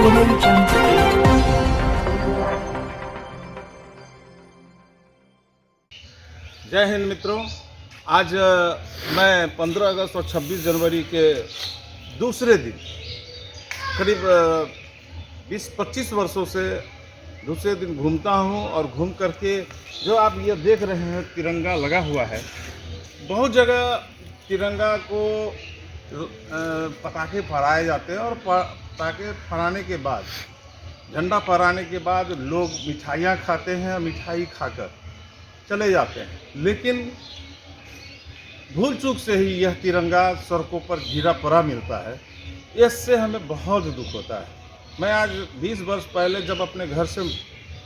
जय हिंद मित्रों। आज मैं 15 अगस्त और 26 जनवरी के दूसरे दिन करीब 20-25 वर्षों से दूसरे दिन घूमता हूं और घूम करके जो आप ये देख रहे हैं तिरंगा लगा हुआ है। बहुत जगह तिरंगा को पटाखे फहराए जाते हैं और पटाखे फहराने के बाद, झंडा फहराने के बाद लोग मिठाइयाँ खाते हैं और मिठाई खाकर चले जाते हैं। लेकिन भूल चूक से ही यह तिरंगा सड़कों पर गिरा पड़ा मिलता है। इससे हमें बहुत दुख होता है। मैं आज 20 वर्ष पहले जब अपने घर से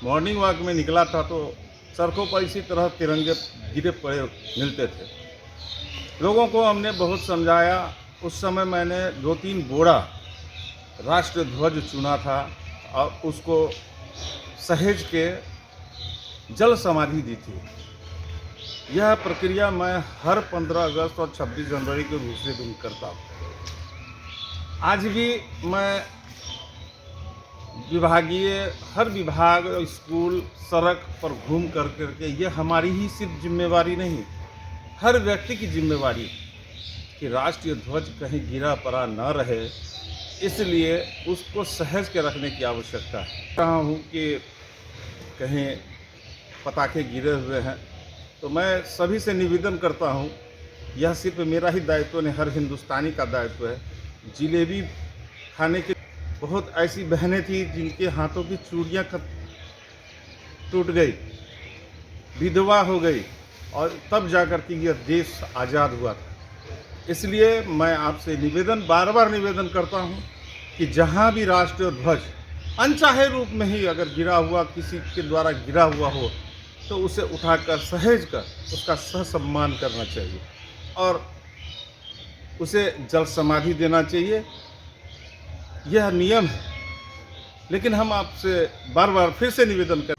मॉर्निंग वॉक में निकला था तो सड़कों पर इसी तरह तिरंगे गिरे पड़े मिलते थे। लोगों को हमने बहुत समझाया। उस समय मैंने 2-3 बोरा राष्ट्र ध्वज चुना था और उसको सहेज के जल समाधि दी थी। यह प्रक्रिया मैं हर 15 अगस्त और 26 जनवरी के दूसरे दिन करता हूँ। आज भी मैं हर विभाग, स्कूल, सड़क पर घूम करके ये हमारी ही सिर्फ जिम्मेवारी नहीं, हर व्यक्ति की जिम्मेवारी कि राष्ट्रीय ध्वज कहीं गिरा पड़ा न रहे, इसलिए उसको सहेज के रखने की आवश्यकता है। कहा हूँ कि कहीं पटाखे गिरे हुए हैं तो मैं सभी से निवेदन करता हूँ, यह सिर्फ मेरा ही दायित्व नहीं, हर हिंदुस्तानी का दायित्व है। जिलेबी खाने की बहुत ऐसी बहनें थी जिनके हाथों की चूड़ियाँ टूट गई, विधवा हो गई और तब जाकर के यह देश आज़ाद हुआ था। इसलिए मैं आपसे बार बार निवेदन करता हूँ कि जहाँ भी राष्ट्रीय ध्वज अनचाहे रूप में ही अगर गिरा हुआ, किसी के द्वारा गिरा हुआ हो, तो उसे उठाकर सहेज कर उसका सहसम्मान करना चाहिए और उसे जल समाधि देना चाहिए। यह नियम है। लेकिन हम आपसे बार बार फिर से निवेदन कर,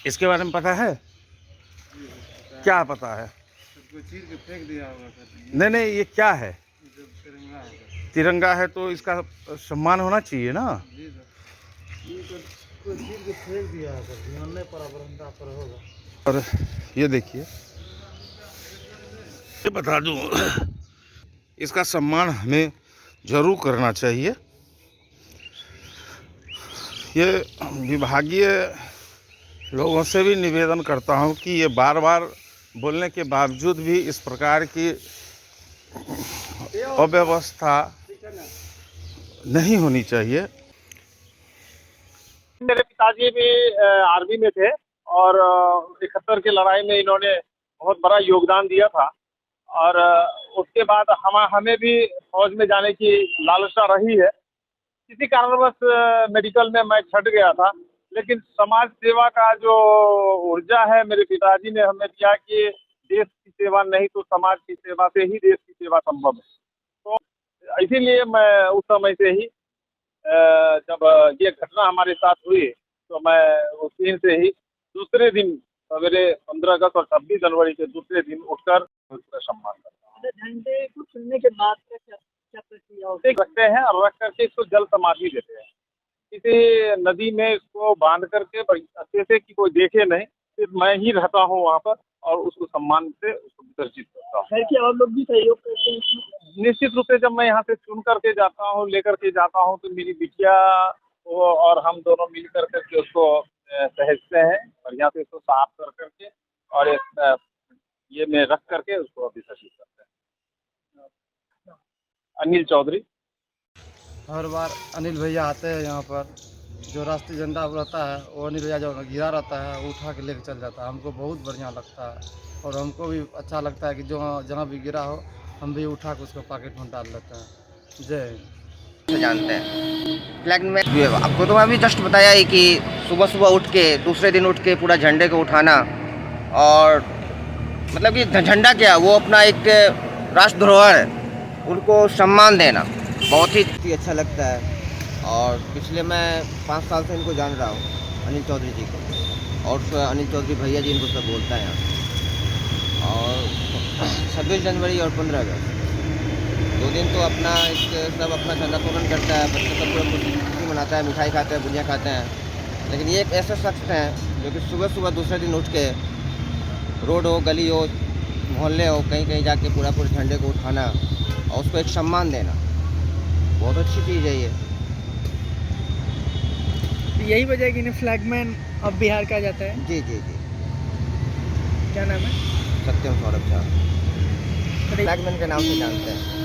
इसके बारे में पता है? क्या पता है? चीर के फेंक दिया होगा। नहीं, ये क्या है? तिरंगा है तो इसका सम्मान होना चाहिए ना। कोई चीर के फेंक दिया होगा। और ये देखिए, ये बता दूं, इसका सम्मान हमें जरूर करना चाहिए। ये विभागीय लोगों से भी निवेदन करता हूं कि ये बार बार बोलने के बावजूद भी इस प्रकार की अव्यवस्था नहीं होनी चाहिए। मेरे पिताजी भी आर्मी में थे और 71 की लड़ाई में इन्होंने बहुत बड़ा योगदान दिया था और उसके बाद हमें भी फौज में जाने की लालसा रही है। किसी कारणवश मेडिकल में मैं छट गया था, लेकिन समाज सेवा का जो ऊर्जा है मेरे पिताजी ने हमें दिया कि देश की सेवा नहीं तो समाज की सेवा से ही देश की सेवा संभव है। तो इसीलिए मैं उस समय से ही जब ये घटना हमारे साथ हुई तो मैं उस दिन से ही दूसरे दिन सवेरे 15 अगस्त और 26 जनवरी के दूसरे दिन उठकर उसका सम्मान करता हूँ। झंडे को चुनने के बाद क्या प्रक्रिया रखते हैं और रख करके इसको जल समाधि देते हैं। किसी नदी में इसको बांध करके अच्छे से कि कोई देखे नहीं, सिर्फ मैं ही रहता हूँ वहाँ पर और उसको सम्मान से उसको विसर्जित करता हूँ। घर के और लोग भी सहयोग करते हैं? निश्चित रूप से जब मैं यहाँ से चुन करके जाता हूँ, लेकर के जाता हूँ, तो मेरी बिटिया और हम दोनों मिल करके उसको सहेजते हैं, बढ़िया से इसको साफ कर करके और ये में रख करके उसको विसर्जित करते हैं। अनिल चौधरी। हर बार अनिल भैया आते हैं यहाँ पर, जो राष्ट्रीय झंडा रहता है वो अनिल भैया जो गिरा रहता है वो उठा के लेके चल जाता है। हमको बहुत बढ़िया लगता है और हमको भी अच्छा लगता है कि जो जहाँ भी गिरा हो हम भी उठा के उसको पॉकेट में डाल लेते हैं। जय हिंद। जानते हैं फ्लैग में आपको तो मैं अभी जस्ट बताया ही कि सुबह सुबह उठ के दूसरे दिन उठ के पूरा झंडे को उठाना और मतलब कि झंडा क्या वो अपना एक राष्ट्र धरोहर है, उनको सम्मान देना बहुत ही अच्छा लगता है। और पिछले मैं 5 साल से इनको जान रहा हूँ, अनिल चौधरी जी को, और अनिल चौधरी भैया जी इनको सब बोलता है यहाँ। और 26 जनवरी और 15 अगस्त 2 दिन तो अपना सब अपना झंडोत्तोलन करता है, बच्चे सब पूरा खुशी मनाता है, मिठाई खाते हैं, गुजिया खाते हैं। लेकिन ये एक ऐसे शख्स हैं जो कि सुबह सुबह दूसरे दिन उठ के रोड हो, गली हो, मोहल्ले हो, कहीं कहीं जाके पूरा झंडे को उठाना और उसको एक सम्मान देना, बहुत अच्छी चीज़ है ये। तो यही वजह है कि इन्हें फ्लैगमैन ऑफ बिहार कहा जाता है। जी जी जी, क्या नाम है? सत्यम सौरभ झा फ्लैगमैन के नाम से जानते हैं।